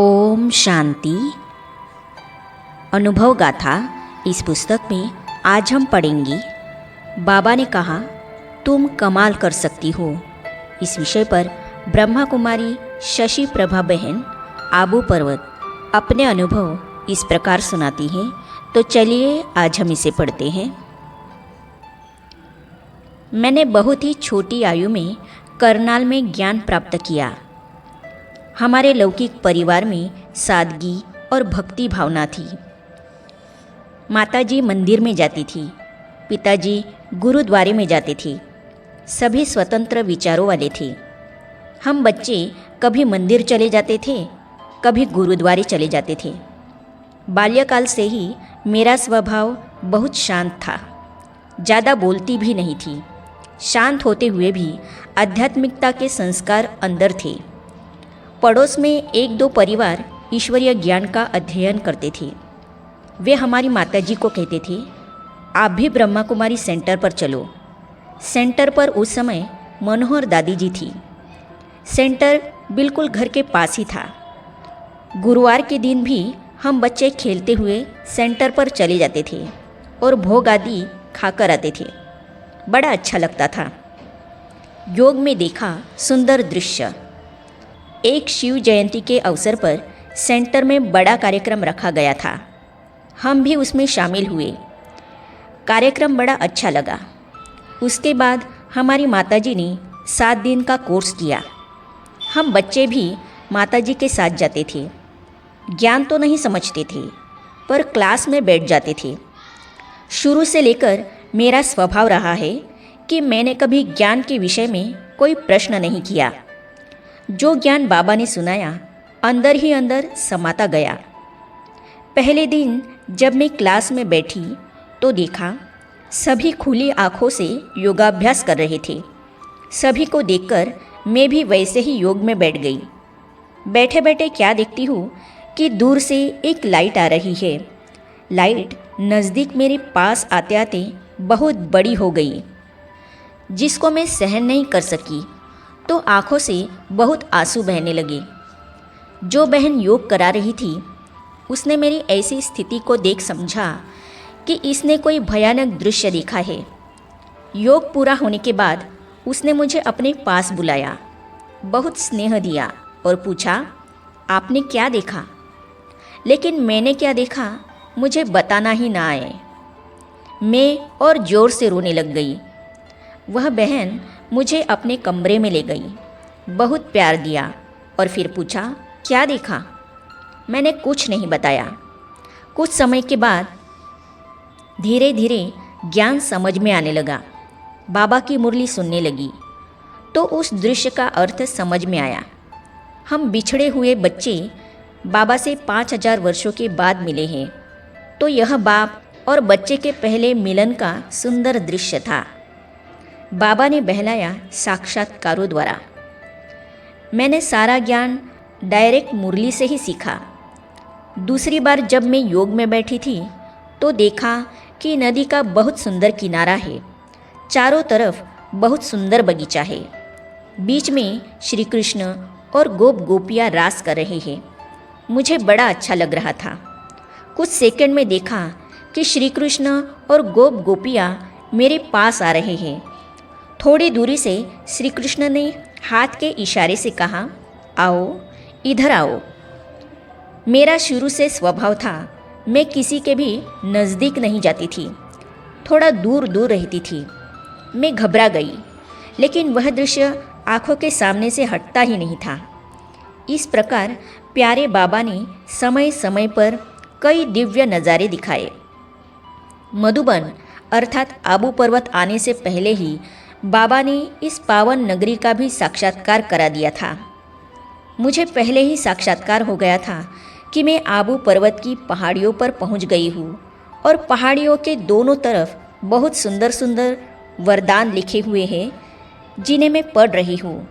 ओम शांति। अनुभव गाथा इस पुस्तक में आज हम पढ़ेंगे बाबा ने कहा तुम कमाल कर सकती हो। इस विषय पर ब्रह्मा कुमारी शशि प्रभा बहन आबू पर्वत अपने अनुभव इस प्रकार सुनाती हैं। तो चलिए आज हम इसे पढ़ते हैं। मैंने बहुत ही छोटी आयु में करनाल में ज्ञान प्राप्त किया। हमारे लौकिक परिवार में सादगी और भक्ति भावना थी। माताजी मंदिर में जाती थी, पिताजी गुरुद्वारे में जाते थे। सभी स्वतंत्र विचारों वाले थे। हम बच्चे कभी मंदिर चले जाते थे, कभी गुरुद्वारे चले जाते थे। बाल्यकाल से ही मेरा स्वभाव बहुत शांत था। ज़्यादा बोलती भी नहीं थी। शांत होते हुए भी आध्यात्मिकता के संस्कार अंदर थे। पड़ोस में एक दो परिवार ईश्वरीय ज्ञान का अध्ययन करते थे। वे हमारी माताजी को कहते थे, आप भी ब्रह्मा कुमारी सेंटर पर चलो। सेंटर पर उस समय मनोहर दादी जी थी। सेंटर बिल्कुल घर के पास ही था। गुरुवार के दिन भी हम बच्चे खेलते हुए सेंटर पर चले जाते थे और भोग आदि खाकर आते थे। बड़ा अच्छा लगता था। योग में देखा सुंदर दृश्य। एक शिव जयंती के अवसर पर सेंटर में बड़ा कार्यक्रम रखा गया था। हम भी उसमें शामिल हुए। कार्यक्रम बड़ा अच्छा लगा। उसके बाद हमारी माताजी ने 7 दिन का कोर्स किया। हम बच्चे भी माताजी के साथ जाते थे। ज्ञान तो नहीं समझते थे, पर क्लास में बैठ जाते थे। शुरू से लेकर मेरा स्वभाव रहा है कि मैंने कभी ज्ञान के विषय में कोई प्रश्न नहीं किया। जो ज्ञान बाबा ने सुनाया अंदर ही अंदर समाता गया। पहले दिन जब मैं क्लास में बैठी तो देखा सभी खुली आंखों से योगाभ्यास कर रहे थे। सभी को देखकर मैं भी वैसे ही योग में बैठ गई। बैठे बैठे क्या देखती हूँ कि दूर से एक लाइट आ रही है। लाइट नज़दीक मेरे पास आते आते बहुत बड़ी हो गई, जिसको मैं सहन नहीं कर सकी तो आँखों से बहुत आंसू बहने लगे। जो बहन योग करा रही थी उसने मेरी ऐसी स्थिति को देख समझा कि इसने कोई भयानक दृश्य देखा है। योग पूरा होने के बाद उसने मुझे अपने पास बुलाया, बहुत स्नेह दिया और पूछा, आपने क्या देखा? लेकिन मैंने क्या देखा मुझे बताना ही ना आए। मैं और ज़ोर से रोने लग गई। वह बहन मुझे अपने कमरे में ले गई, बहुत प्यार दिया और फिर पूछा, क्या देखा? मैंने कुछ नहीं बताया। कुछ समय के बाद धीरे धीरे ज्ञान समझ में आने लगा। बाबा की मुरली सुनने लगी तो उस दृश्य का अर्थ समझ में आया। हम बिछड़े हुए बच्चे बाबा से 5000 वर्षों के बाद मिले हैं। तो यह बाप और बच्चे के पहले मिलन का सुंदर दृश्य था। बाबा ने बहलाया साक्षात्कारों द्वारा। मैंने सारा ज्ञान डायरेक्ट मुरली से ही सीखा। दूसरी बार जब मैं योग में बैठी थी तो देखा कि नदी का बहुत सुंदर किनारा है। चारों तरफ बहुत सुंदर बगीचा है। बीच में श्री कृष्ण और गोप गोपियाँ रास कर रहे हैं। मुझे बड़ा अच्छा लग रहा था। कुछ सेकंड में देखा कि श्री कृष्ण और गोप गोपियाँ मेरे पास आ रहे हैं। थोड़ी दूरी से श्री कृष्ण ने हाथ के इशारे से कहा, आओ, इधर आओ। मेरा शुरू से स्वभाव था, मैं किसी के भी नज़दीक नहीं जाती थी, थोड़ा दूर दूर रहती थी। मैं घबरा गई, लेकिन वह दृश्य आँखों के सामने से हटता ही नहीं था। इस प्रकार प्यारे बाबा ने समय समय पर कई दिव्य नज़ारे दिखाए। मधुबन अर्थात आबू पर्वत आने से पहले ही बाबा ने इस पावन नगरी का भी साक्षात्कार करा दिया था। मुझे पहले ही साक्षात्कार हो गया था कि मैं आबू पर्वत की पहाड़ियों पर पहुंच गई हूँ और पहाड़ियों के दोनों तरफ बहुत सुंदर सुंदर वरदान लिखे हुए हैं, जिन्हें मैं पढ़ रही हूँ।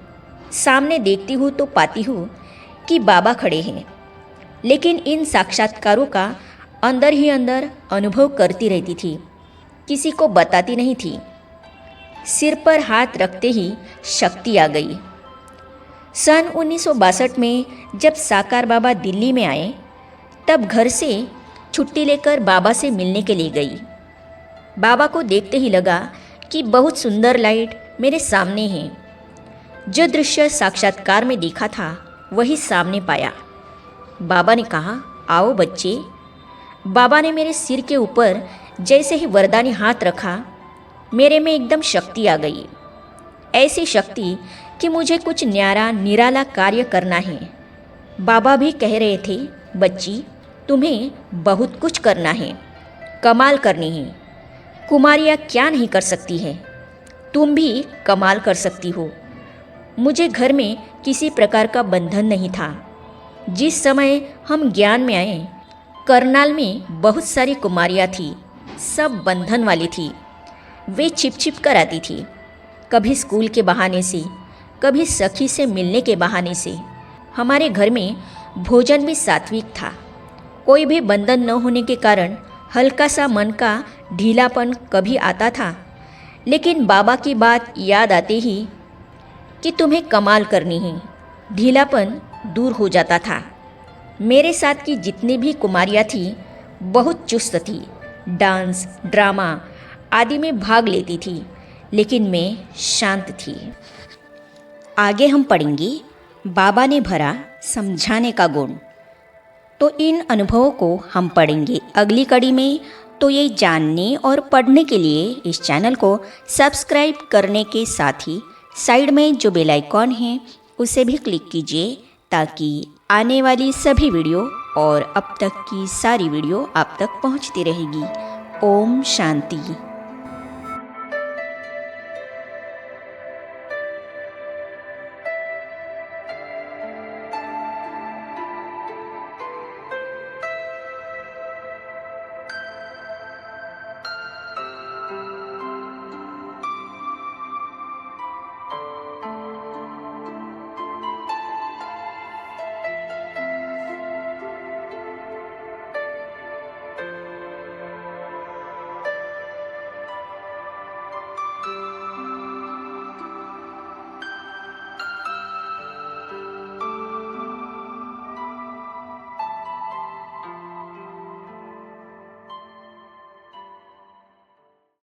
सामने देखती हूँ तो पाती हूँ कि बाबा खड़े हैं, लेकिन इन साक्षात्कारों का अंदर ही अंदर अनुभव करती रहती थी, किसी को बताती नहीं थी। सिर पर हाथ रखते ही शक्ति आ गई। सन 1962 में जब साकार बाबा दिल्ली में आए, तब घर से छुट्टी लेकर बाबा से मिलने के लिए गई। बाबा को देखते ही लगा कि बहुत सुंदर लाइट मेरे सामने है। जो दृश्य साक्षात्कार में देखा था वही सामने पाया। बाबा ने कहा, आओ बच्चे। बाबा ने मेरे सिर के ऊपर जैसे ही वरदानी हाथ रखा, मेरे में एकदम शक्ति आ गई। ऐसी शक्ति कि मुझे कुछ न्यारा निराला कार्य करना है। बाबा भी कह रहे थे, बच्ची तुम्हें बहुत कुछ करना है, कमाल करनी है। कुमारियाँ क्या नहीं कर सकती है, तुम भी कमाल कर सकती हो। मुझे घर में किसी प्रकार का बंधन नहीं था। जिस समय हम ज्ञान में आए, करनाल में बहुत सारी कुमारियाँ थी, सब बंधन वाली थी। वे छिप छिप कर आती थी, कभी स्कूल के बहाने से, कभी सखी से मिलने के बहाने से। हमारे घर में भोजन भी सात्विक था। कोई भी बंधन न होने के कारण हल्का सा मन का ढीलापन कभी आता था, लेकिन बाबा की बात याद आते ही कि तुम्हें कमाल करनी है, ढीलापन दूर हो जाता था। मेरे साथ की जितनी भी कुमारियाँ थी बहुत चुस्त थी, डांस, ड्रामा आदि में भाग लेती थी, लेकिन मैं शांत थी। आगे हम पढ़ेंगे बाबा ने भरा समझाने का गुण। तो इन अनुभवों को हम पढ़ेंगे अगली कड़ी में। तो ये जानने और पढ़ने के लिए इस चैनल को सब्सक्राइब करने के साथ ही साइड में जो बेल आइकॉन है उसे भी क्लिक कीजिए, ताकि आने वाली सभी वीडियो और अब तक की सारी वीडियो आप तक पहुंचती रहेगी। ओम शांति।